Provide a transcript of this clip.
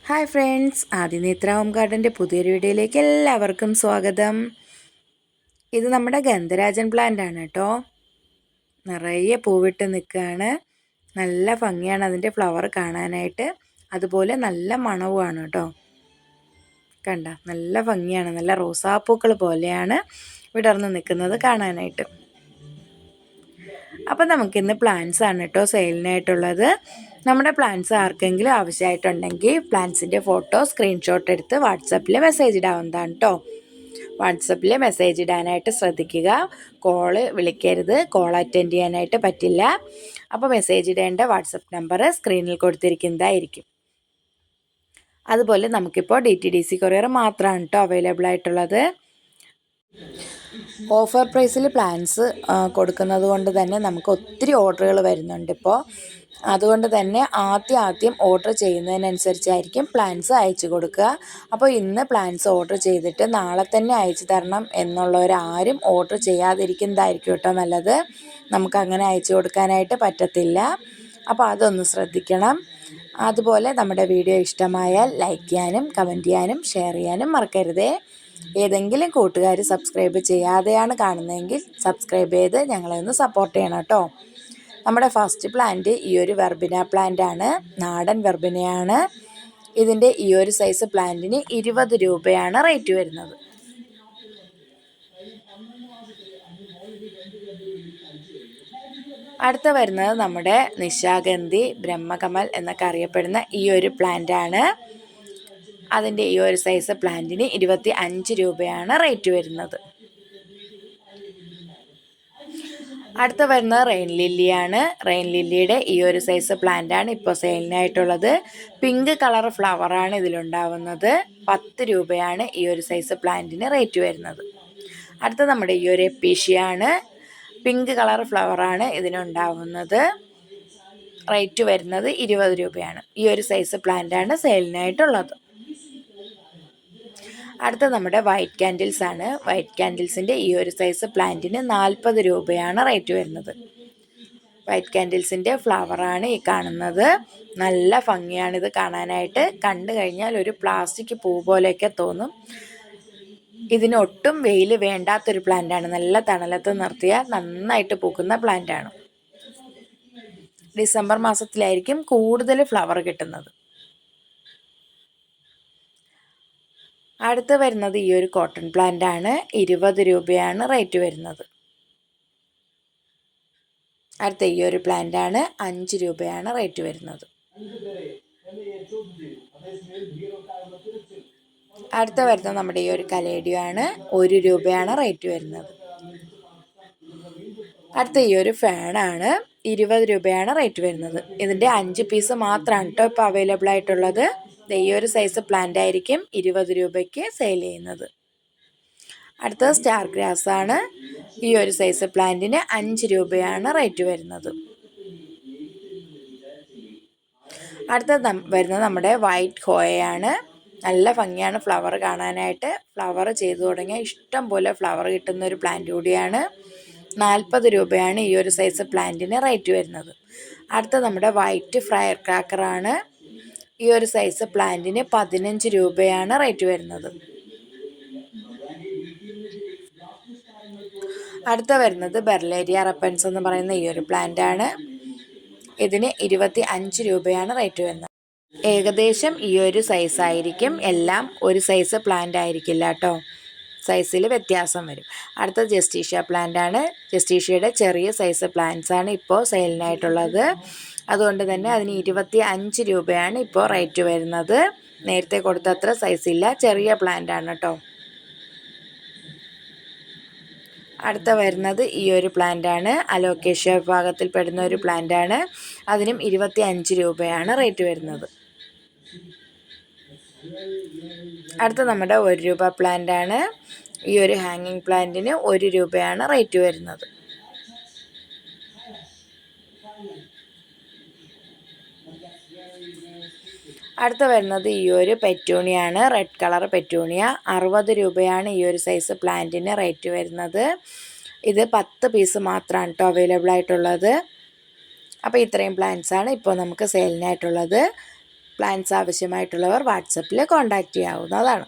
Hi friends, ആദിനേത്ര home ഗാർഡൻ്റെ പുതിയൊരു വീഡിയോയിലേക്ക് എല്ലാവർക്കും സ്വാഗതം. ഇത് നമ്മുടെ ഗന്ധരാജൻ പ്ലാന്റ് ആണ് കേട്ടോ. നിറയെ പൂവിട്ട് നിൽക്കുകയാണ്. നല്ല ഭംഗിയാണ് അതിൻ്റെ ഫ്ലവർ കാണാനായിട്ട്. അതുപോലെ നല്ല മണവുമാണ് കേട്ടോ. കണ്ട, നല്ല ഭംഗിയാണ്. നല്ല റോസാപ്പൂക്കൾ പോലെയാണ് വിടർന്ന് നിൽക്കുന്നത് കാണാനായിട്ട്. അപ്പം നമുക്കിന്ന് പ്ലാന്റ്സ് ആണ് കേട്ടോ സെയിലിനായിട്ടുള്ളത്. നമ്മുടെ പ്ലാന്റ്സ് ആർക്കെങ്കിലും ആവശ്യമായിട്ടുണ്ടെങ്കിൽ പ്ലാന്റ്സിൻ്റെ ഫോട്ടോ സ്ക്രീൻഷോട്ട് എടുത്ത് വാട്സപ്പിൽ മെസ്സേജ് ഇടാവുന്നതാണ് കേട്ടോ. വാട്സപ്പിൽ മെസ്സേജ് ഇടാനായിട്ട് ശ്രദ്ധിക്കുക. കോള് വിളിക്കരുത്, കോൾ അറ്റൻഡ് ചെയ്യാനായിട്ട് പറ്റില്ല. അപ്പോൾ മെസ്സേജ് ഇടേണ്ട വാട്സപ്പ് നമ്പർ സ്ക്രീനിൽ കൊടുത്തിരിക്കുന്നതായിരിക്കും. അതുപോലെ നമുക്കിപ്പോൾ DTDC കൊറിയർ മാത്രമാണ് കേട്ടോ അവൈലബിൾ ആയിട്ടുള്ളത്. ഓഫർ പ്രൈസിൽ പ്ലാൻസ് കൊടുക്കുന്നത് കൊണ്ട് തന്നെ നമുക്ക് ഒത്തിരി ഓർഡറുകൾ വരുന്നുണ്ട് ഇപ്പോൾ. അതുകൊണ്ട് തന്നെ ആദ്യം ഓർഡർ ചെയ്യുന്നതിനനുസരിച്ചായിരിക്കും പ്ലാൻസ് അയച്ചു കൊടുക്കുക. അപ്പോൾ ഇന്ന് പ്ലാൻസ് ഓർഡർ ചെയ്തിട്ട് നാളെ തന്നെ അയച്ചു തരണം എന്നുള്ളവരാരും ഓർഡർ ചെയ്യാതിരിക്കുന്നതായിരിക്കും കേട്ടോ നല്ലത്. നമുക്കങ്ങനെ അയച്ചു കൊടുക്കാനായിട്ട് പറ്റത്തില്ല. അപ്പോൾ അതൊന്ന് ശ്രദ്ധിക്കണം. അതുപോലെ നമ്മുടെ വീഡിയോ ഇഷ്ടമായാൽ ലൈക്ക് ചെയ്യാനും കമൻറ്റ് ചെയ്യാനും ഷെയർ ചെയ്യാനും മറക്കരുതേ. ഏതെങ്കിലും കൂട്ടുകാർ സബ്സ്ക്രൈബ് ചെയ്യാതെയാണ് കാണുന്നതെങ്കിൽ സബ്സ്ക്രൈബ് ചെയ്ത് ഞങ്ങളെ ഒന്ന് സപ്പോർട്ട് ചെയ്യണം കേട്ടോ. നമ്മുടെ ഫസ്റ്റ് പ്ലാന്റ് ഈ ഒരു വെർബിന പ്ലാന്റ് ആണ്. നാടൻ വെർബിനയാണ്. ഇതിൻ്റെ ഈ ഒരു സൈസ് പ്ലാന്റിന് 20 രൂപയാണ് റേറ്റ് വരുന്നത്. അടുത്ത വരുന്നത് നമ്മുടെ നിശാഗന്ധി ബ്രഹ്മകമൽ എന്നൊക്കെ അറിയപ്പെടുന്ന ഈ ഒരു പ്ലാന്റ് ആണ്. അതിൻ്റെ ഈ ഒരു സൈസ് പ്ലാന്റിന് 25 രൂപയാണ് റേറ്റ് വരുന്നത്. അടുത്ത വരുന്നത് റെയിൻ ലില്ലിയാണ്. റെയിൻ ലില്ലിയുടെ ഈ ഒരു സൈസ് പ്ലാന്റാണ് ഇപ്പോൾ സെയിലിനായിട്ടുള്ളത്. Pink colour ഫ്ലവറാണ് ഇതിലുണ്ടാവുന്നത്. 10 രൂപയാണ് ഈ ഒരു സൈസ് പ്ലാന്റിന് റേറ്റ് വരുന്നത്. അടുത്ത നമ്മുടെ ഈ ഒരു എപ്പീഷ്യയാണ്. പിങ്ക് കളർ ഫ്ലവറാണ് ഇതിനുണ്ടാവുന്നത്. റേറ്റ് വരുന്നത് 20 രൂപയാണ്. ഈ ഒരു സൈസ് പ്ലാന്റാണ് സെയിലിനായിട്ടുള്ളത്. അടുത്ത നമ്മുടെ വൈറ്റ് ക്യാൻഡിൽസ് ആണ്. വൈറ്റ് ക്യാൻഡിൽസിൻ്റെ ഈ ഒരു സൈസ് പ്ലാന്റിന് 40 രൂപയാണ് റേറ്റ് വരുന്നത്. വൈറ്റ് ക്യാൻഡിൽസിൻ്റെ ഫ്ലവറാണ് ഈ കാണുന്നത്. നല്ല ഭംഗിയാണിത് കാണാനായിട്ട്. കണ്ടു കഴിഞ്ഞാൽ ഒരു പ്ലാസ്റ്റിക് പൂ പോലെയൊക്കെ തോന്നും. ഇതിനൊട്ടും വെയിൽ വേണ്ടാത്തൊരു പ്ലാന്റാണ്. നല്ല തണലത്ത് നിർത്തിയാൽ നന്നായിട്ട് പൂക്കുന്ന പ്ലാന്റാണ്. ഡിസംബർ മാസത്തിലായിരിക്കും കൂടുതൽ ഫ്ലവർ കിട്ടുന്നത്. അടുത്ത് വരുന്നത് ഈ ഒരു കോട്ടൺ പ്ലാന്റ് ആണ്. 20 രൂപയാണ് റേറ്റ് വരുന്നത്. അടുത്ത ഈ ഒരു പ്ലാന്റ് ആണ്. 5 രൂപയാണ് റേറ്റ് വരുന്നത്. അടുത്ത വരുന്നത് നമ്മുടെ ഈ ഒരു കലേഡിയോ ആണ്. 1 രൂപയാണ് റേറ്റ് വരുന്നത്. അടുത്ത ഈ ഒരു ഫാനാണ്. 20 രൂപയാണ് റേറ്റ് വരുന്നത്. ഇതിൻ്റെ 5 പീസ് മാത്രമാണ് കേട്ടോ ഇപ്പോൾ അവൈലബിൾ ആയിട്ടുള്ളത്. ഈ ഒരു സൈസ് പ്ലാന്റ് ആയിരിക്കും 20 രൂപയ്ക്ക് സെയിൽ ചെയ്യുന്നത്. അടുത്തത് സ്റ്റാർ ഗ്രാസ് ആണ്. ഈ ഒരു സൈസ് പ്ലാന്റിന് 5 രൂപയാണ് റേറ്റ് വരുന്നത്. അടുത്തത് വരുന്നത് നമ്മുടെ വൈറ്റ് ഹോയയാണ്. നല്ല ഭംഗിയാണ് ഫ്ലവർ കാണാനായിട്ട്. ഫ്ലവർ ചെയ്തു തുടങ്ങിയാൽ ഇഷ്ടം പോലെ ഫ്ലവർ കിട്ടുന്ന ഒരു പ്ലാന്റ് കൂടിയാണ്. 40 രൂപയാണ് ഈ ഒരു സൈസ് പ്ലാന്റിന് റേറ്റ് വരുന്നത്. അടുത്ത നമ്മുടെ വൈറ്റ് ഫയർ ക്രാക്കറാണ്. ഈ ഒരു സൈസ് പ്ലാന്റിന് 15 രൂപയാണ് റേറ്റ് വരുന്നത്. അടുത്ത വരുന്നത് ബെർലേരിയ റപ്പൻസ് എന്ന് പറയുന്ന ഈ ഒരു പ്ലാന്റ് ആണ്. ഇതിന് 25 രൂപയാണ് റേറ്റ് വരുന്നത്. ഏകദേശം ഈ ഒരു സൈസ് ആയിരിക്കും. എല്ലാം ഒരു സൈസ് പ്ലാന്റ് ആയിരിക്കില്ല കേട്ടോ, സൈസിൽ വ്യത്യാസം വരും. അടുത്ത ജസ്റ്റീഷ്യ പ്ലാന്റ് ആണ്. ജസ്റ്റീഷ്യയുടെ ചെറിയ സൈസ് പ്ലാന്റ്സ് ആണ് ഇപ്പോൾ സെയിലിനായിട്ടുള്ളത്. അതുകൊണ്ട് തന്നെ അതിന് 25 രൂപയാണ് ഇപ്പോൾ റേറ്റ് വരുന്നത്. നേരത്തെ കൊടുത്തത്ര സൈസ് ഇല്ല, ചെറിയ പ്ലാന്റ് ആണ് കേട്ടോ. അടുത്ത വരുന്നത് ഈ ഒരു പ്ലാന്റ് ആണ്. അലോക്കേഷ്യ വിഭാഗത്തിൽ പെടുന്ന ഒരു പ്ലാന്റ് ആണ്. അതിനും 25 രൂപയാണ് റേറ്റ് വരുന്നത്. അടുത്ത നമ്മുടെ 1 രൂപ പ്ലാന്റ് ആണ്. ഈ ഒരു ഹാങ്ങിങ് പ്ലാന്റിന് 1 രൂപയാണ് റേറ്റ് വരുന്നത്. അടുത്ത വരുന്നത് ഈ ഒരു പെറ്റൂണിയാണ്. Red colour petunia. 60 രൂപയാണ് ഈ ഒരു സൈസ് പ്ലാന്റിന് റേറ്റ് വരുന്നത്. ഇത് 10 പീസ് മാത്രമാണ് കേട്ടോ അവൈലബിൾ ആയിട്ടുള്ളത്. അപ്പോൾ ഇത്രയും പ്ലാന്റ്സാണ് ഇപ്പോൾ നമുക്ക് സെയിലിനായിട്ടുള്ളത്. പ്ലാൻസ് ആവശ്യമായിട്ടുള്ളവർ വാട്സപ്പിൽ കോൺടാക്റ്റ് ചെയ്യാവുന്നതാണ്.